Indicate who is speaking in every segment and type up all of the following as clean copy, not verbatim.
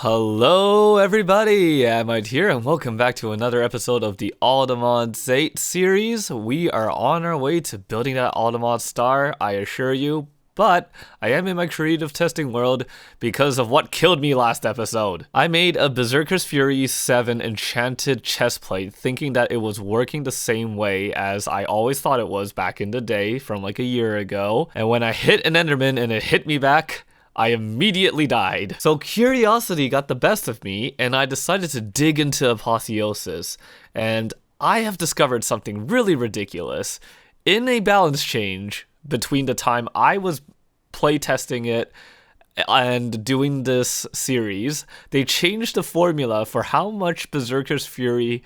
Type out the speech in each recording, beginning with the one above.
Speaker 1: Hello everybody, Amyte here and welcome back to another episode of the Aldemod 8 series. We are on our way to building that Aldemod star, I assure you, but I am in my creative testing world because of what killed me last episode. I made a Berserker's Fury 7 enchanted chestplate thinking that it was working the same way as I always thought it was back in the day from like a year ago, and when I hit an Enderman and it hit me back, I immediately died. So curiosity got the best of me and I decided to dig into Apotheosis, and I have discovered something really ridiculous. In a balance change between the time I was playtesting it and doing this series, they changed the formula for how much Berserker's Fury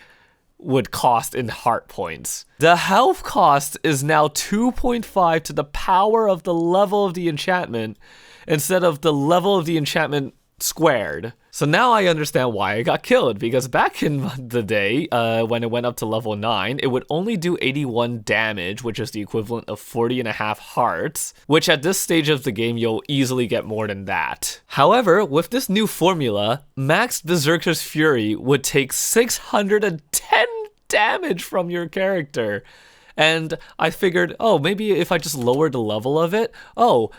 Speaker 1: would cost in heart points. The health cost is now 2.5 to the power of the level of the enchantment instead of the level of the enchantment squared. So now I understand why I got killed, because back in the day, when it went up to level 9, it would only do 81 damage, which is the equivalent of 40.5 hearts, which at this stage of the game, you'll easily get more than that. However, with this new formula, max Berserker's Fury would take 610 damage from your character. And I figured, oh, maybe if I just lower the level of it,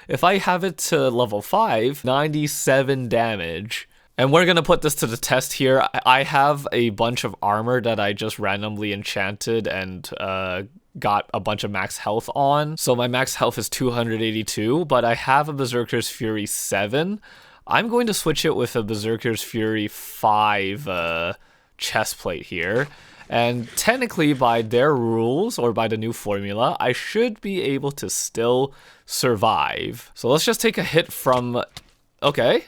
Speaker 1: if I have it to level 5, 97 damage. And we're gonna put this to the test here. I have a bunch of armor that I just randomly enchanted and got a bunch of max health on. So my max health is 282, but I have a Berserker's Fury 7. I'm going to switch it with a Berserker's Fury 5 chestplate here. And technically, by their rules, or by the new formula, I should be able to still survive. So let's just take a hit from... Okay.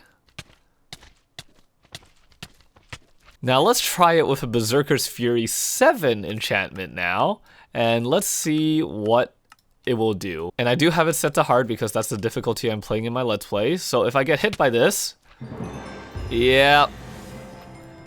Speaker 1: Now let's try it with a Berserker's Fury 7 enchantment now. And let's see what it will do. And I do have it set to hard because that's the difficulty I'm playing in my Let's Play. So if I get hit by this... Yeah.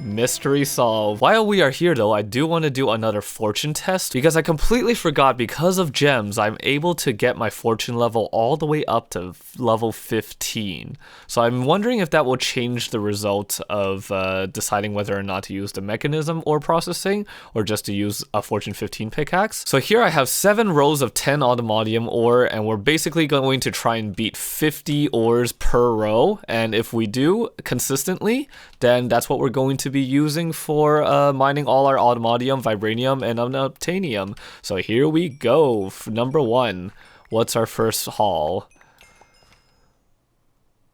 Speaker 1: Mystery solved. While we are here though, I do want to do another fortune test because I completely forgot, because of gems, I'm able to get my fortune level all the way up to level 15. So I'm wondering if that will change the result of deciding whether or not to use the mechanism or processing, or just to use a fortune 15 pickaxe. So here I have 7 rows of 10 automatium ore, and we're basically going to try and beat 50 ores per row. And if we do consistently, then that's what we're going to be using for mining all our automatium, vibranium, and unobtainium. So here we go. Number 1. What's our first haul?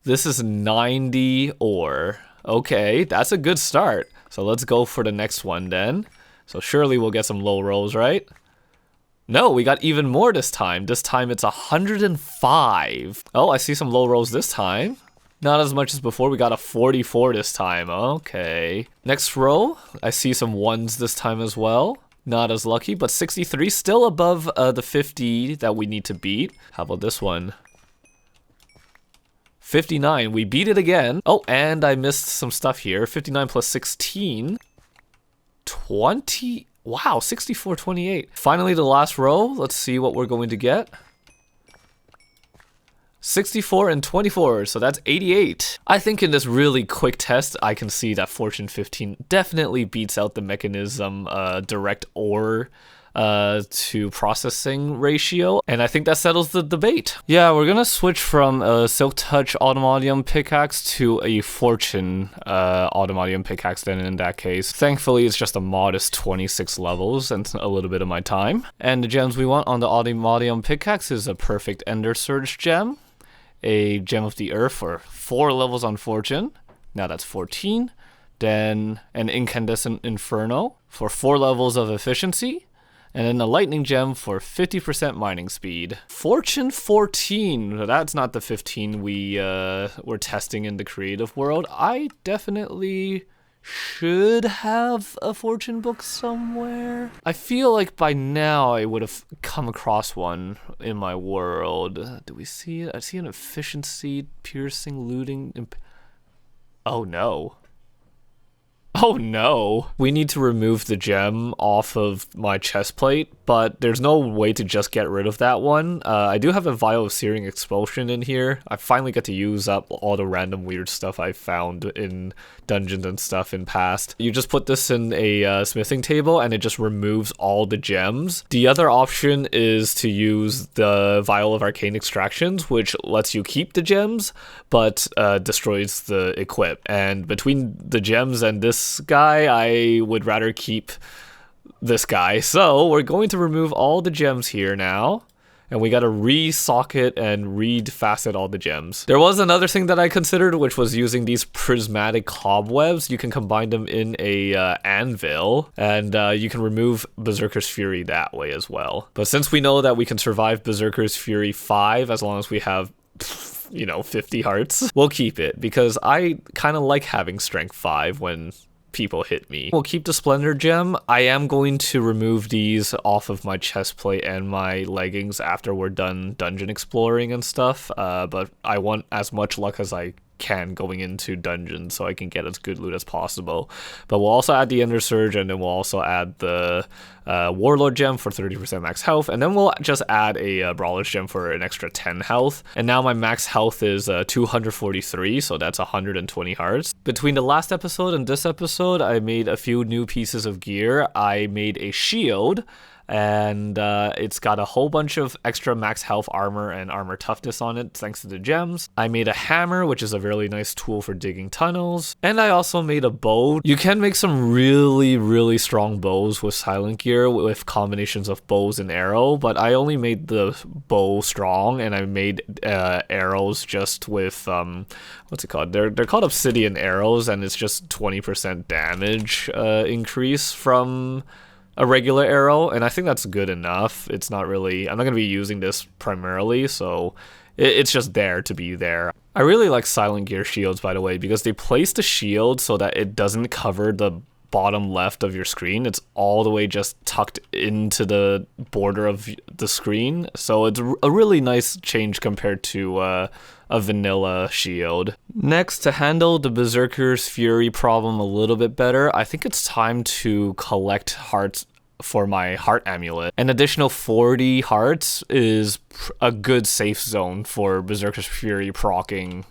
Speaker 1: This is 90 ore. Okay, that's a good start. So let's go for the next one then. So surely we'll get some low rolls, right? No, we got even more this time. This time it's 105. Oh, I see some low rolls this time. Not as much as before. We got a 44 this time. Okay. Next row, I see some 1s this time as well. Not as lucky, but 63, still above the 50 that we need to beat. How about this one? 59, we beat it again. Oh, and I missed some stuff here. 59 plus 16. 20. Wow, 64, 28. Finally, the last row. Let's see what we're going to get. 64 and 24, so that's 88. I think in this really quick test, I can see that Fortune 15 definitely beats out the mechanism direct ore to processing ratio, and I think that settles the debate. Yeah, we're gonna switch from a Silk Touch Automatium pickaxe to a Fortune Automatium pickaxe then in that case. Thankfully, it's just a modest 26 levels and a little bit of my time. And the gems we want on the Automatium pickaxe is a Perfect Ender Surge gem, a Gem of the Earth for 4 levels on Fortune. Now that's 14. Then an Incandescent Inferno for 4 levels of efficiency. And then a Lightning Gem for 50% mining speed. Fortune 14. That's not the 15 we were testing in the creative world. I definitely should have a fortune book somewhere. I feel like by now I would have come across one in my world. Do we see it? I see an efficiency, piercing, looting. Oh no. Oh no. We need to remove the gem off of my chest plate, but there's no way to just get rid of that one. I do have a vial of searing expulsion in here. I finally get to use up all the random weird stuff I found in dungeons and stuff in past. You just put this in a smithing table and it just removes all the gems. The other option is to use the vial of arcane extractions, which lets you keep the gems, but destroys the equip. And between the gems and this guy, I would rather keep this guy. So we're going to remove all the gems here now. And we gotta re-socket and re-facet all the gems. There was another thing that I considered, which was using these prismatic cobwebs. You can combine them in a anvil, and you can remove Berserker's Fury that way as well. But since we know that we can survive Berserker's Fury 5 as long as we have 50 hearts, we'll keep it, because I kind of like having strength 5 when people hit me. We'll keep the Splendor Gem. I am going to remove these off of my chest plate and my leggings after we're done dungeon exploring and stuff, but I want as much luck as I can going into dungeons so I can get as good loot as possible. But we'll also add the Ender Surge, and then we'll also add the Warlord Gem for 30% max health, and then we'll just add a Brawler's Gem for an extra 10 health. And now my max health is 243, so that's 120 hearts. Between the last episode and this episode, I made a few new pieces of gear. I made a shield, and it's got a whole bunch of extra max health armor and armor toughness on it thanks to the gems. I made a hammer, which is a really nice tool for digging tunnels, and I also made a bow. You can make some really strong bows with silent gear with combinations of bows and arrow, but I only made the bow strong, and I made arrows just with what's it called? They're called obsidian arrows, and it's just 20% damage increase from a regular arrow, and I think that's good enough. It's not really, I'm not going to be using this primarily, so it's just there to be there. I really like silent gear shields, by the way, because they place the shield so that it doesn't cover the bottom left of your screen. It's all the way just tucked into the border of the screen, so it's a really nice change compared to a vanilla shield. Next, to handle the Berserker's Fury problem a little bit better, I think it's time to collect hearts for my heart amulet. An additional 40 hearts is a good safe zone for Berserker's Fury proccing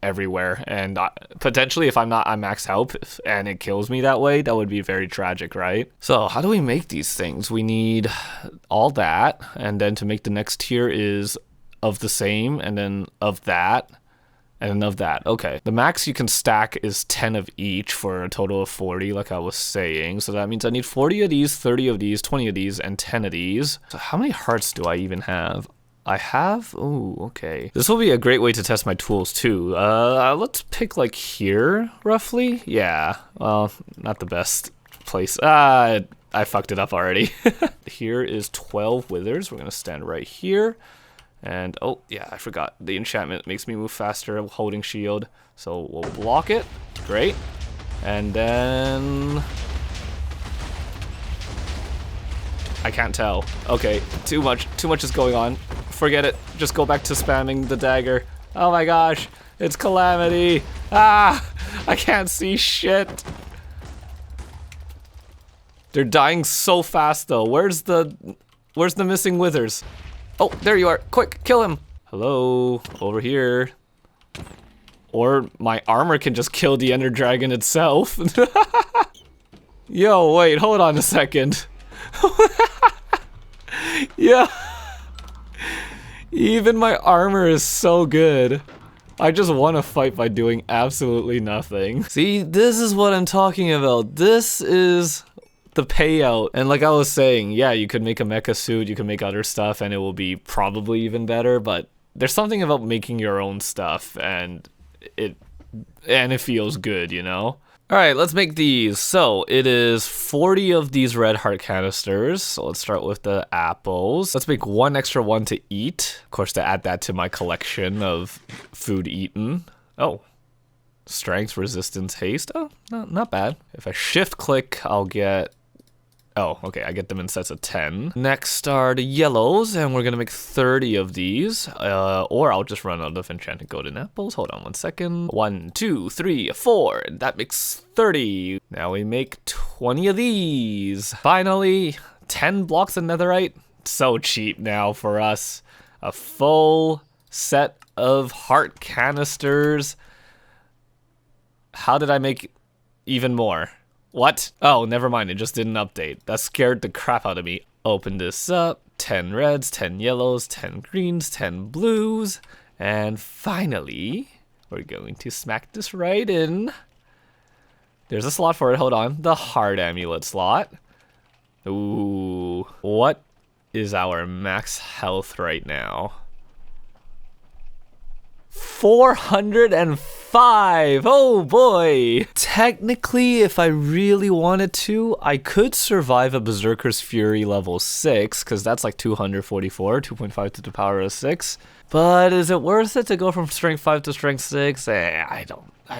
Speaker 1: everywhere, and potentially if I'm not on max health and it kills me that way, that would be very tragic, right? So how do we make these things? We need all that, and then to make the next tier is of the same, and then of that, and then of that. Okay, the max you can stack is 10 of each for a total of 40, like I was saying. So that means I need 40 of these, 30 of these, 20 of these, and 10 of these. So how many hearts do I even have? I have, ooh, okay. This will be a great way to test my tools too. Let's pick like here, roughly. Yeah, well, not the best place. I fucked it up already. Here is 12 withers. We're gonna stand right here. And, oh, yeah, I forgot. The enchantment makes me move faster holding shield. So we'll block it. Great. And then I can't tell. Okay, too much is going on. Forget it. Just go back to spamming the dagger. Oh my gosh, it's Calamity. Ah, I can't see shit. They're dying so fast though. Where's the missing withers? Oh, there you are. Quick, kill him. Hello, over here. Or my armor can just kill the Ender Dragon itself. Yo, wait, hold on a second. Yeah. Even my armor is so good. I just won a fight by doing absolutely nothing. See, this is what I'm talking about. This is the payout. And like I was saying, yeah, you could make a mecha suit, you can make other stuff, and it will be probably even better, but there's something about making your own stuff, and it feels good, you know? Alright, let's make these. So, it is 40 of these red heart canisters. So let's start with the apples. Let's make one extra one to eat. Of course, to add that to my collection of food eaten. Oh. Strength, resistance, haste. Oh, not bad. If I shift click, I'll get Oh, okay, I get them in sets of 10. Next are the yellows, and we're gonna make 30 of these. Or I'll just run out of enchanted golden apples. Hold on 1 second. 1, 2, 3, 4. And that makes 30. Now we make 20 of these. Finally, 10 blocks of netherite. So cheap now for us. A full set of heart canisters. How did I make even more? What? Oh, never mind. It just didn't update. That scared the crap out of me. Open this up. 10 reds, 10 yellows, 10 greens, 10 blues. And finally, we're going to smack this right in. There's a slot for it. Hold on. The heart amulet slot. Ooh. What is our max health right now? 405. Oh boy. Technically, if I really wanted to, I could survive a Berserker's Fury level 6, because that's like 244, 2.5 to the power of 6. But is it worth it to go from strength 5 to strength 6? I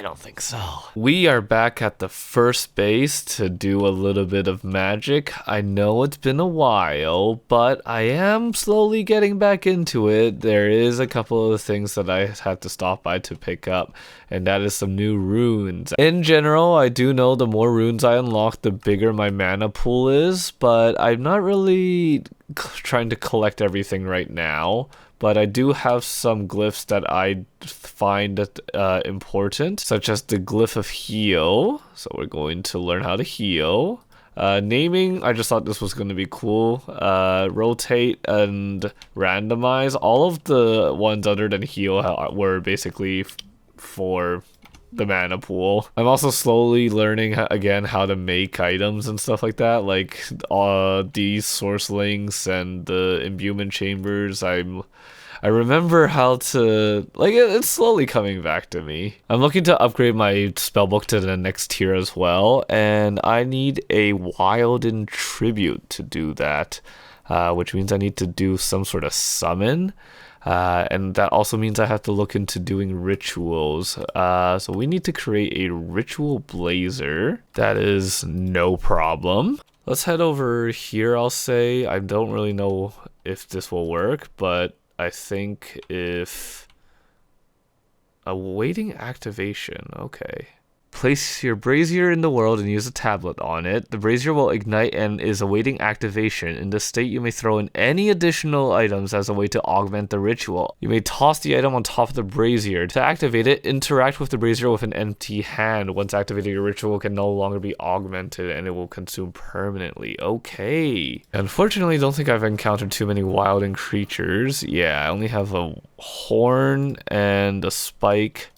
Speaker 1: don't think so. We are back at the first base to do a little bit of magic. I know it's been a while, but I am slowly getting back into it. There is a couple of things that I had to stop by to pick up, and that is some new runes. In general, I do know the more runes I unlock, the bigger my mana pool is, but I'm not really trying to collect everything right now. But I do have some glyphs that I find important, such as the glyph of heal. So we're going to learn how to heal. Naming, I just thought this was going to be cool. Rotate and randomize. All of the ones other than heal were basically for the mana pool. I'm also slowly learning again how to make items and stuff like that, like these source links and the imbuement chambers. I remember how to, like, it's slowly coming back to me. I'm looking to upgrade my spellbook to the next tier as well, and I need a Wilden Tribute to do that, which means I need to do some sort of summon. And that also means I have to look into doing rituals. So we need to create a ritual blazer. That is no problem. Let's head over here, I'll say. I don't really know if this will work, but I think if awaiting activation, okay. Place your brazier in the world and use a tablet on it. The brazier will ignite and is awaiting activation. In this state, you may throw in any additional items as a way to augment the ritual. You may toss the item on top of the brazier. To activate it, interact with the brazier with an empty hand. Once activated, your ritual can no longer be augmented and it will consume permanently. Okay. Unfortunately, I don't think I've encountered too many wilding creatures. Yeah, I only have a horn and a spike.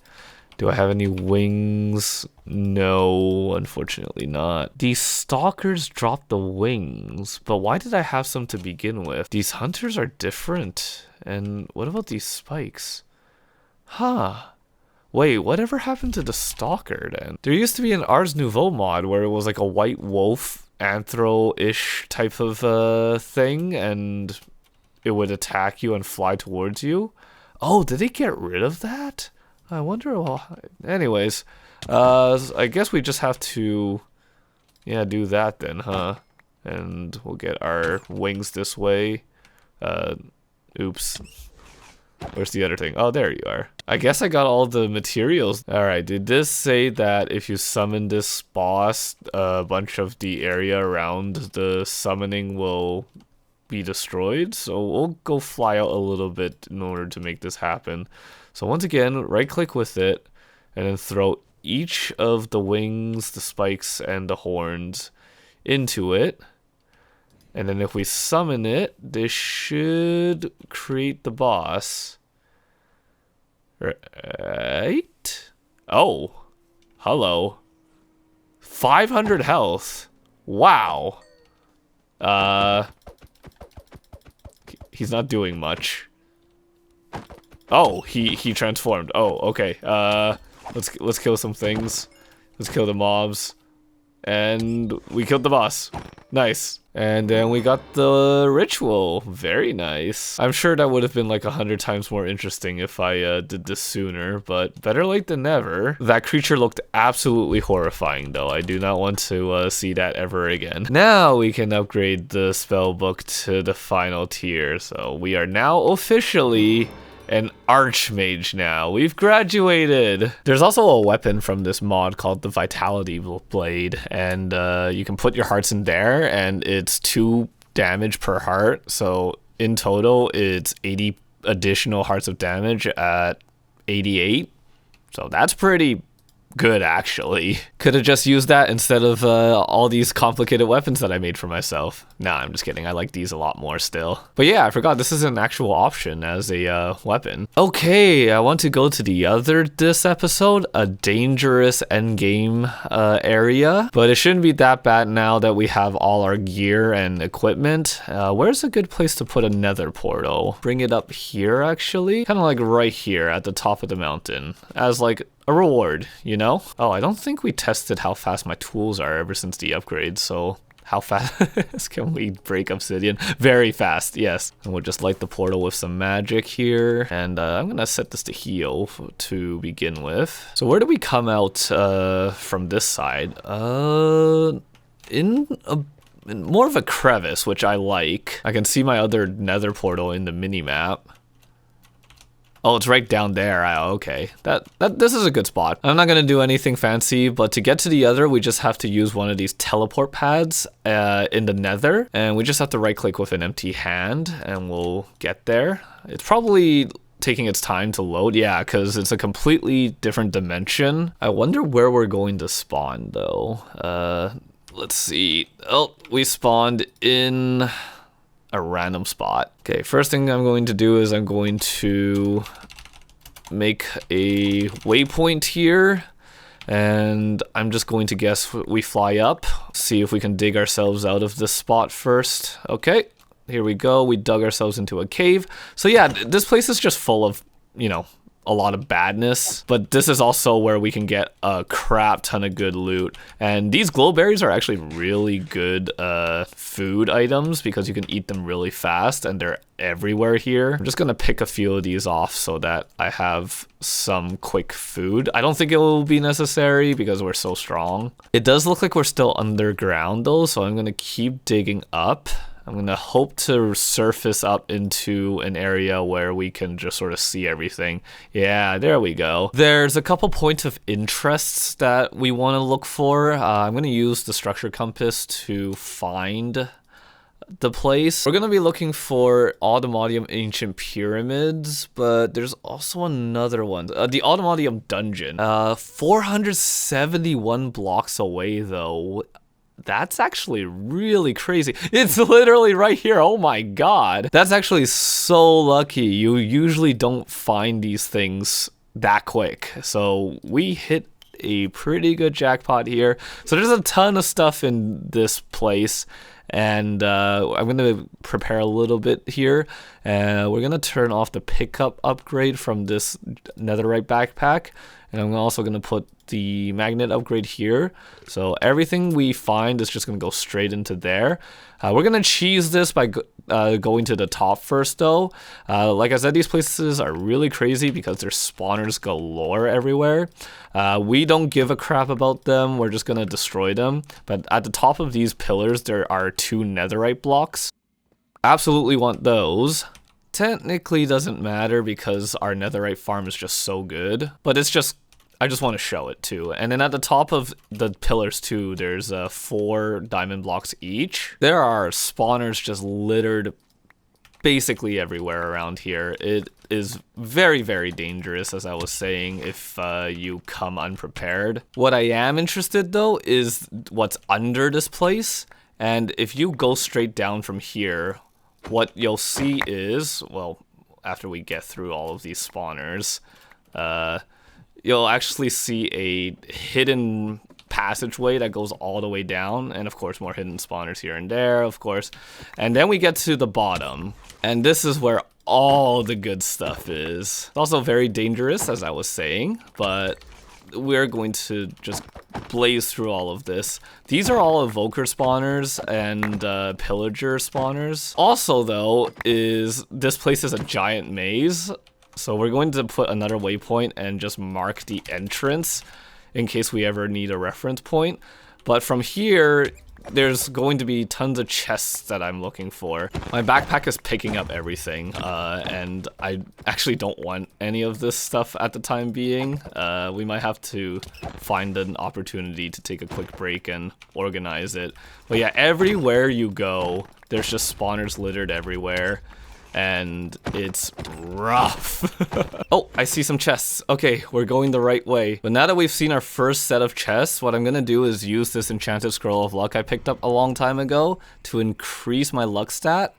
Speaker 1: Do I have any wings? No, unfortunately not. These stalkers drop the wings, but why did I have some to begin with? These hunters are different. And what about these spikes? Huh. Wait, whatever happened to the stalker then? There used to be an Ars Nouveau mod where it was like a white wolf, anthro-ish type of thing, and it would attack you and fly towards you. Oh, did they get rid of that? I wonder, well, anyways, I guess we just have to, yeah, do that then, huh? And we'll get our wings this way. Oops. Where's the other thing? Oh, there you are. I guess I got all the materials. Alright, did this say that if you summon this boss, a bunch of the area around the summoning will be destroyed? So we'll go fly out a little bit in order to make this happen. So once again, right click with it and then throw each of the wings, the spikes, and the horns into it. And then if we summon it, this should create the boss. Right? Oh, hello. 500 health. Wow. He's not doing much. Oh, he transformed. Oh, okay. Let's kill some things. Let's kill the mobs. And we killed the boss. Nice. And then we got the ritual. Very nice. I'm sure that would have been like 100 times more interesting if I did this sooner, but better late than never. That creature looked absolutely horrifying though. I do not want to see that ever again. Now we can upgrade the spell book to the final tier. So we are now officially an archmage now. We've graduated. There's also a weapon from this mod called the Vitality Blade, and you can put your hearts in there, and it's 2 damage per heart. So in total, it's 80 additional hearts of damage at 88. So that's pretty good, actually. Could have just used that instead of all these complicated weapons that I made for myself. Nah, I'm just kidding. I like these a lot more still. But yeah, I forgot this is an actual option as a weapon. Okay, I want to go to the other this episode, a dangerous endgame area. But it shouldn't be that bad now that we have all our gear and equipment. Where's a good place to put a nether portal? Bring it up here, actually. Kind of like right here at the top of the mountain. As like a reward, you know? Oh, I don't think we tested how fast my tools are ever since the upgrade, so how fast can we break obsidian? Very fast, yes. And we'll just light the portal with some magic here, and I'm gonna set this to heal to begin with. So where do we come out from this side? In more of a crevice, which I like. I can see my other nether portal in the mini-map. Oh, it's right down there. Okay. This is a good spot. I'm not going to do anything fancy, but to get to the other, we just have to use one of these teleport pads in the nether. And we just have to right click with an empty hand and we'll get there. It's probably taking its time to load. Yeah, because it's a completely different dimension. I wonder where we're going to spawn though. Let's see. Oh, we spawned in a random spot. Okay, first thing I'm going to do is I'm going to make a waypoint here, and I'm just going to guess we fly up, see if we can dig ourselves out of this spot first. Okay, here we go. We dug ourselves into a cave. So yeah, this place is just full of, you know, a lot of badness, but this is also where we can get a crap ton of good loot. And these glowberries are actually really good food items because you can eat them really fast and they're everywhere here. I'm just gonna pick a few of these off so that I have some quick food. I don't think it will be necessary because we're so strong. It does look like we're still underground though, so I'm gonna keep digging up. I'm gonna hope to surface up into an area where we can just sort of see everything. Yeah, there we go. There's a couple points of interests that we want to look for. I'm gonna use the structure compass to find the place. We're gonna be looking for Automatium Ancient Pyramids, but there's also another one. The Automatium Dungeon. 471 blocks away though. That's actually really crazy. It's literally right here. Oh my god. That's actually so lucky. You usually don't find these things that quick. So we hit a pretty good jackpot here. So there's a ton of stuff in this place. And I'm going to prepare a little bit here. We're going to turn off the pickup upgrade from this netherite backpack. And I'm also going to put the magnet upgrade here. So everything we find is just going to go straight into there. We're going to cheese this by going to the top first though. Like I said, these places are really crazy because there's spawners galore everywhere. We don't give a crap about them. We're just going to destroy them. But at the top of these pillars, there are 2 netherite blocks. Absolutely want those. Technically doesn't matter because our netherite farm is just so good. But it's just, I just want to show it too. And then at the top of the pillars too, there's 4 diamond blocks each. There are spawners just littered basically everywhere around here. It is very, very dangerous, as I was saying, if you come unprepared. What I am interested though is what's under this place. And if you go straight down from here, what you'll see is, well, after we get through all of these spawners, you'll actually see a hidden passageway that goes all the way down, and of course more hidden spawners here and there, of course. And then we get to the bottom, and this is where all the good stuff is. It's also very dangerous, as I was saying, but we're going to just blaze through all of this. These are all evoker spawners and pillager spawners. Also though, this place is a giant maze, so we're going to put another waypoint and just mark the entrance in case we ever need a reference point. But from here, there's going to be tons of chests that I'm looking for. My backpack is picking up everything, and I actually don't want any of this stuff at the time being. We might have to find an opportunity to take a quick break and organize it. But yeah, everywhere you go, there's just spawners littered everywhere, and it's rough. Oh, I see some chests. Okay, we're going the right way. But now that we've seen our first set of chests, what I'm gonna do is use this enchanted scroll of luck I picked up a long time ago to increase my luck stat.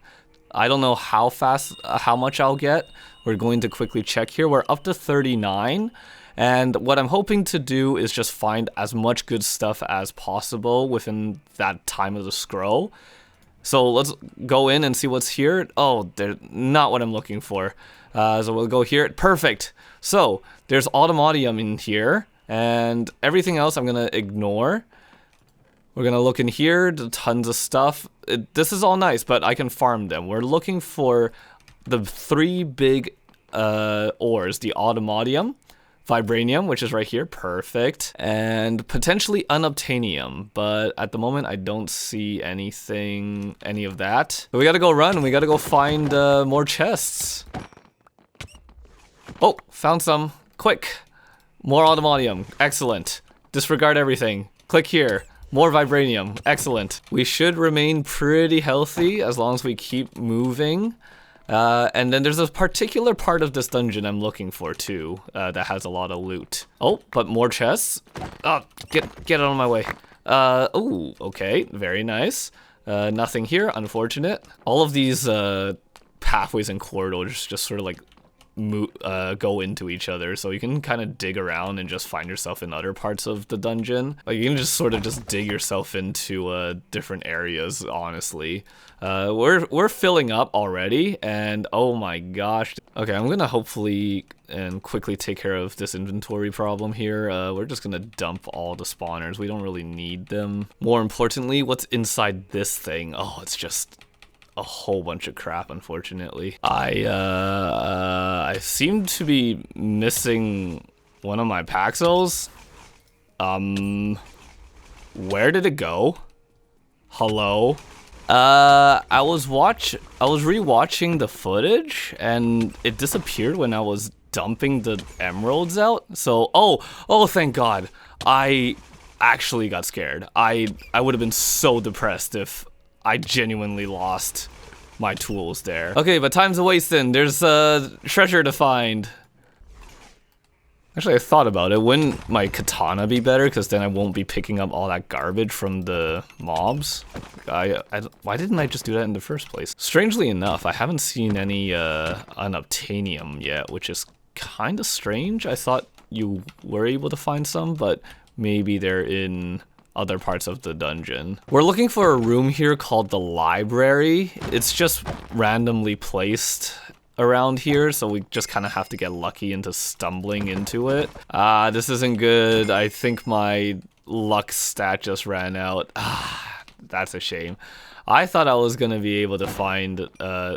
Speaker 1: I don't know how much I'll get. We're going to quickly check here. We're up to 39. And what I'm hoping to do is just find as much good stuff as possible within that time of the scroll. So let's go in and see what's here. Oh, they're not what I'm looking for. So we'll go here. Perfect. So there's automatium in here, and everything else I'm gonna ignore. We're gonna look in here. Tons of stuff. This is all nice, but I can farm them. We're looking for the 3 big ores: the automatium, vibranium, which is right here, perfect, and potentially unobtainium, but at the moment I don't see any of that. But we gotta go run, we gotta go find more chests. Oh, found some, quick. More automatium, excellent. Disregard everything, click here. More vibranium, excellent. We should remain pretty healthy as long as we keep moving. And then there's a particular part of this dungeon I'm looking for too, that has a lot of loot. Oh, but more chests. Oh, get out of my way. Oh, okay, very nice. Nothing here, unfortunate. All of these pathways and corridors just sort of like go into each other, so you can kind of dig around and just find yourself in other parts of the dungeon. Like, you can just sort of just dig yourself into different areas, honestly. We're filling up already, and oh my gosh. Okay, I'm gonna hopefully and quickly take care of this inventory problem here. We're just gonna dump all the spawners. We don't really need them. More importantly, what's inside this thing? Oh, it's just a whole bunch of crap, unfortunately. I seem to be missing one of my Paxos. Where did it go? Hello? I was rewatching the footage and it disappeared when I was dumping the emeralds out. So, oh, thank God. I actually got scared. I would have been so depressed if I genuinely lost my tools there. Okay, but time's a-wasting. There's treasure to find. Actually, I thought about it. Wouldn't my katana be better? Because then I won't be picking up all that garbage from the mobs. Why didn't I just do that in the first place? Strangely enough, I haven't seen any unobtainium yet, which is kind of strange. I thought you were able to find some, but maybe they're in other parts of the dungeon. We're looking for a room here called the library. It's just randomly placed around here, so we just kind of have to get lucky into stumbling into it. This isn't good. I think my luck stat just ran out. That's a shame. I thought I was gonna be able to find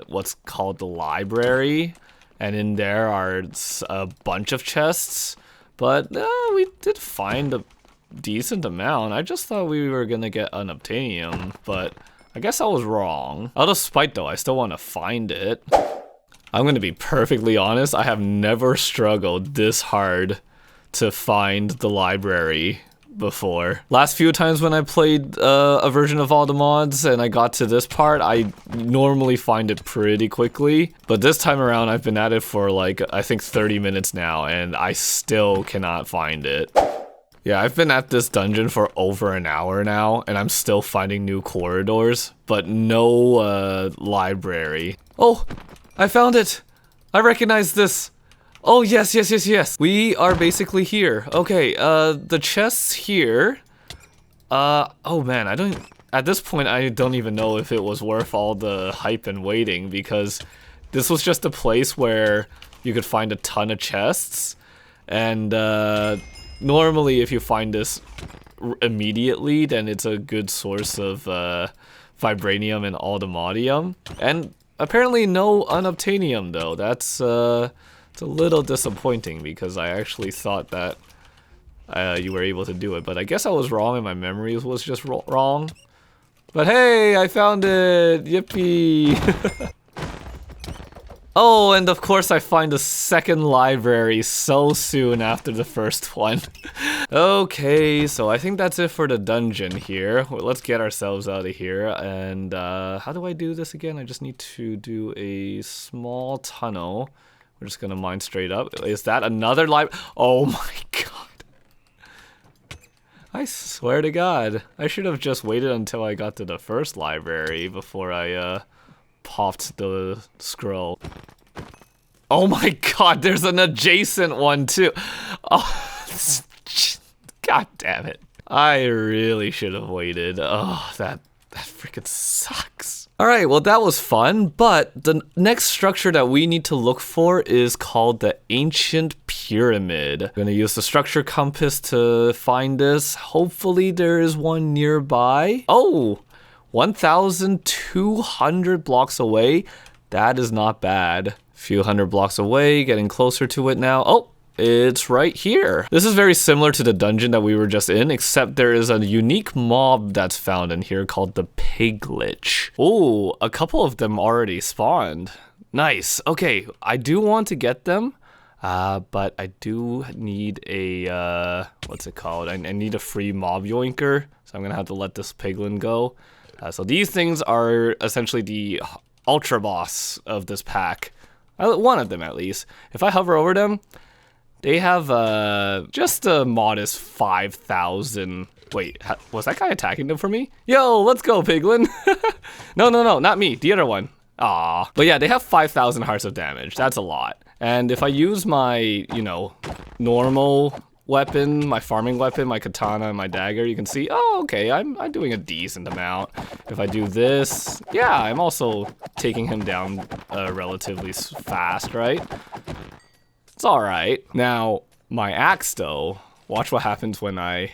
Speaker 1: what's called the library, and in there are a bunch of chests, but we did find a decent amount. I just thought we were gonna get unobtainium, but I guess I was wrong. Out of spite though, I still want to find it. I'm gonna be perfectly honest, I have never struggled this hard to find the library before. Last few times when I played a version of all the mods and I got to this part, I normally find it pretty quickly. But this time around, I've been at it for like, I think 30 minutes now, and I still cannot find it. Yeah, I've been at this dungeon for over an hour now, and I'm still finding new corridors, but no library. Oh, I found it! I recognize this! Oh, yes. We are basically here. Okay, the chests here. Oh man, at this point, I don't even know if it was worth all the hype and waiting, because this was just a place where you could find a ton of chests, and normally if you find this immediately, then it's a good source of vibranium and adamantium. And apparently no unobtainium though. That's it's a little disappointing because I actually thought that you were able to do it, but I guess I was wrong and my memory was just wrong. But hey, I found it! Yippee! Oh, and of course I find the second library so soon after the first one. Okay, so I think that's it for the dungeon here. Well, let's get ourselves out of here. And how do I do this again? I just need to do a small tunnel. We're just gonna mine straight up. Is that another library? Oh my god. I swear to god. I should have just waited until I got to the first library before I popped the scroll. Oh my god, there's an adjacent one too. Oh, god damn it. I really should have waited. Oh, that freaking sucks. Alright, well that was fun, but the next structure that we need to look for is called the Ancient Pyramid. I'm gonna use the structure compass to find this. Hopefully there is one nearby. Oh! 1,200 blocks away. That is not bad. Few hundred blocks away, getting closer to it now. Oh, it's right here. This is very similar to the dungeon that we were just in, except there is a unique mob that's found in here called the Piglich. Oh, a couple of them already spawned. Nice. Okay, I do want to get them. But I do need a, what's it called? I need a free mob yoinker, so I'm gonna have to let this piglin go. So these things are essentially the ultra boss of this pack. One of them at least. If I hover over them, they have just a modest 5,000. Wait, was that guy attacking them for me? Yo, let's go, piglin. No, not me. The other one. Aw. But yeah, they have 5,000 hearts of damage. That's a lot. And if I use my, you know, normal weapon, my farming weapon, my katana and my dagger, you can see, oh, okay, I'm doing a decent amount. If I do this, yeah, I'm also taking him down relatively fast, right? It's all right. Now, my axe, though, watch what happens when my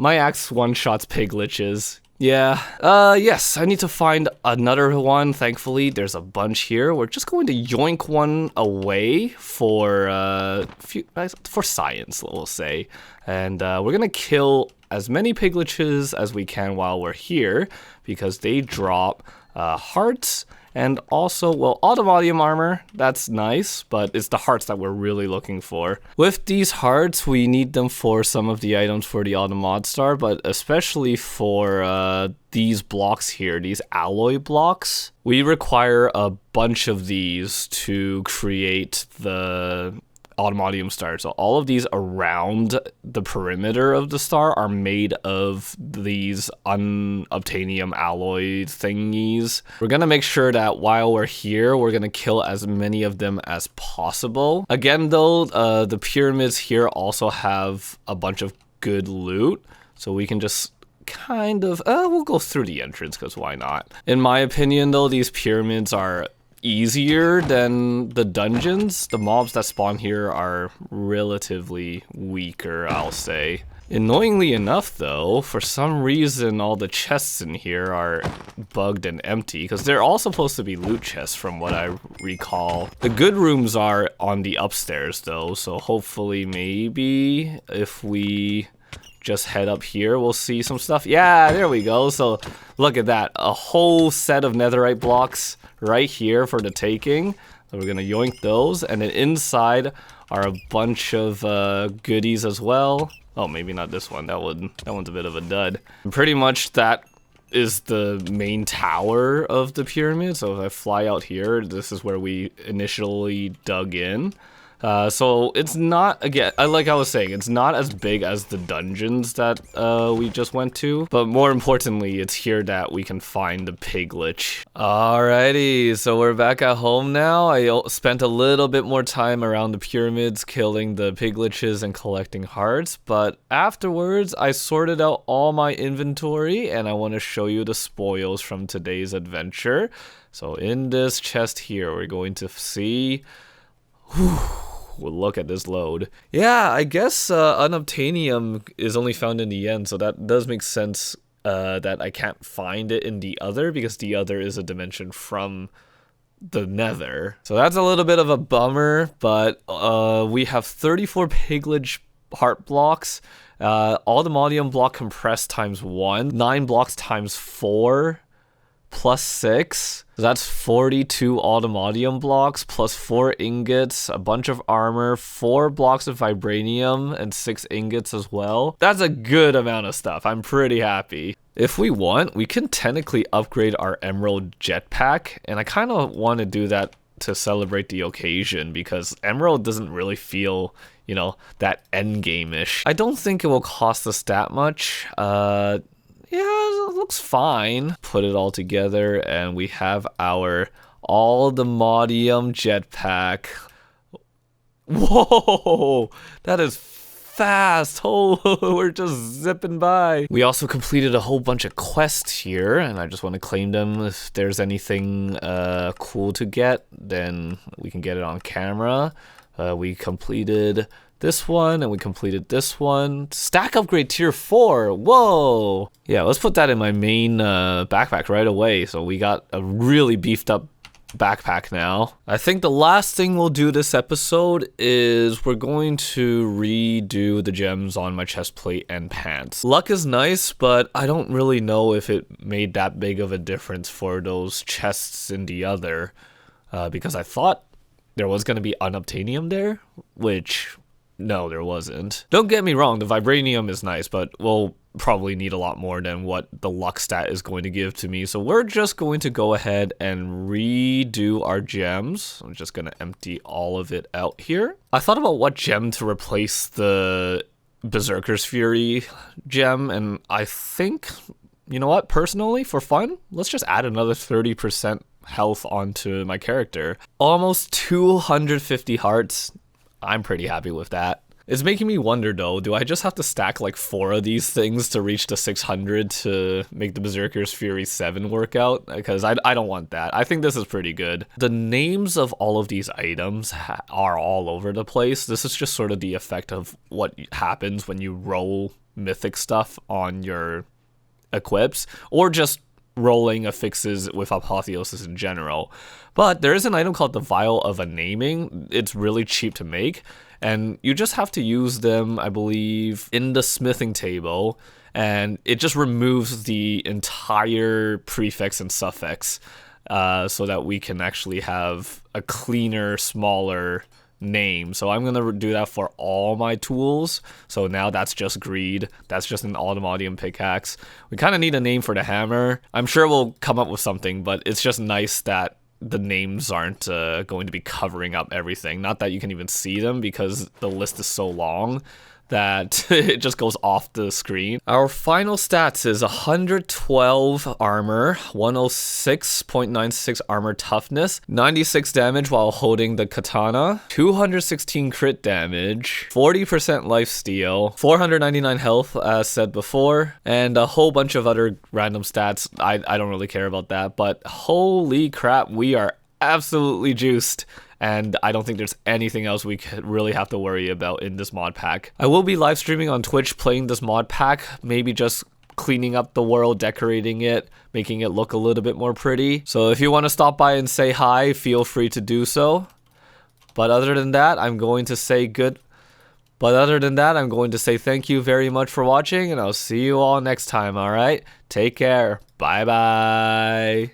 Speaker 1: axe one-shots pigliches. Yeah, yes, I need to find another one. Thankfully, there's a bunch here. We're just going to yoink one away for science, we'll say. And we're gonna kill as many pigliches as we can while we're here, because they drop hearts and also, well, adamantium armor. That's nice, but it's the hearts that we're really looking for. With these hearts, we need them for some of the items for the Automod Star, but especially for these blocks here, these alloy blocks. We require a bunch of these to create the adamantium star. So all of these around the perimeter of the star are made of these unobtainium alloy thingies. We're gonna make sure that while we're here, we're gonna kill as many of them as possible. Again though, the pyramids here also have a bunch of good loot, so we can just kind of, we'll go through the entrance, because why not? In my opinion though, these pyramids are easier than the dungeons. The mobs that spawn here are relatively weaker, I'll say. Annoyingly enough though, for some reason all the chests in here are bugged and empty, because they're all supposed to be loot chests from what I recall. The good rooms are on the upstairs though, so hopefully maybe if we just head up here, we'll see some stuff. Yeah, there we go. So look at that, a whole set of netherite blocks right here for the taking. So we're gonna yoink those, and then inside are a bunch of goodies as well. Oh, maybe not this one. That one's a bit of a dud. And pretty much that is the main tower of the pyramid. So if I fly out here, this is where we initially dug in. So it's not, again, like I was saying, it's not as big as the dungeons that we just went to, but more importantly, it's here that we can find the piglich. Alrighty, so we're back at home now. I spent a little bit more time around the pyramids killing the pigliches and collecting hearts, but afterwards I sorted out all my inventory and I want to show you the spoils from today's adventure. So in this chest here, we're going to see look at this load. Yeah, I guess unobtainium is only found in the end, so that does make sense that I can't find it in the other, because the other is a dimension from the nether. So that's a little bit of a bummer, but we have 34 piglet heart blocks, Aldemodium block compressed times 1, 9 blocks times 4, plus 6. So that's 42 Aldemodium blocks, plus 4 ingots, a bunch of armor, 4 blocks of vibranium, and 6 ingots as well. That's a good amount of stuff. I'm pretty happy. If we want, we can technically upgrade our emerald jetpack, and I kind of want to do that to celebrate the occasion, because emerald doesn't really feel, you know, that endgame-ish. I don't think it will cost us that much. Yeah, it looks fine. Put it all together, and we have our Aldemodium jetpack. Whoa, that is fast. Oh, we're just zipping by. We also completed a whole bunch of quests here, and I just want to claim them. If there's anything cool to get, then we can get it on camera. We completed this one, and we completed this one. Stack upgrade tier 4. Whoa. Yeah, let's put that in my main backpack right away. So we got a really beefed up backpack now. I think the last thing we'll do this episode is we're going to redo the gems on my chest plate and pants. Luck is nice, but I don't really know if it made that big of a difference for those chests in the other, because I thought there was going to be unobtainium there, which no, there wasn't. Don't get me wrong, the vibranium is nice, but we'll probably need a lot more than what the luck stat is going to give to me. So we're just going to go ahead and redo our gems. I'm just going to empty all of it out here. I thought about what gem to replace the Berserker's Fury gem, and I think, you know what, personally, for fun, let's just add another 30% health onto my character. Almost 250 hearts. I'm pretty happy with that. It's making me wonder though, do I just have to stack like 4 of these things to reach the 600 to make the Berserker's Fury 7 work out? Because I don't want that. I think this is pretty good. The names of all of these items are all over the place. This is just sort of the effect of what happens when you roll mythic stuff on your equips, or just rolling affixes with apotheosis in general. But there is an item called the Vial of a Naming. It's really cheap to make, and you just have to use them, I believe, in the smithing table, and it just removes the entire prefix and suffix, so that we can actually have a cleaner, smaller name. So I'm gonna do that for all my tools. So now that's just greed. That's just an Aldemodium pickaxe. We kind of need a name for the hammer. I'm sure we'll come up with something, but it's just nice that the names aren't going to be covering up everything. Not that you can even see them, because the list is so long that it just goes off the screen. Our final stats is 112 armor, 106.96 armor toughness, 96 damage while holding the katana, 216 crit damage, 40% life steal, 499 health as said before, and a whole bunch of other random stats. I don't really care about that, but holy crap, we are absolutely juiced. And I don't think there's anything else we could really have to worry about in this mod pack. I will be live streaming on Twitch playing this mod pack, maybe just cleaning up the world, decorating it, making it look a little bit more pretty. So if you want to stop by and say hi, feel free to do so. But other than that, I'm going to say thank you very much for watching, and I'll see you all next time, alright? Take care. Bye bye.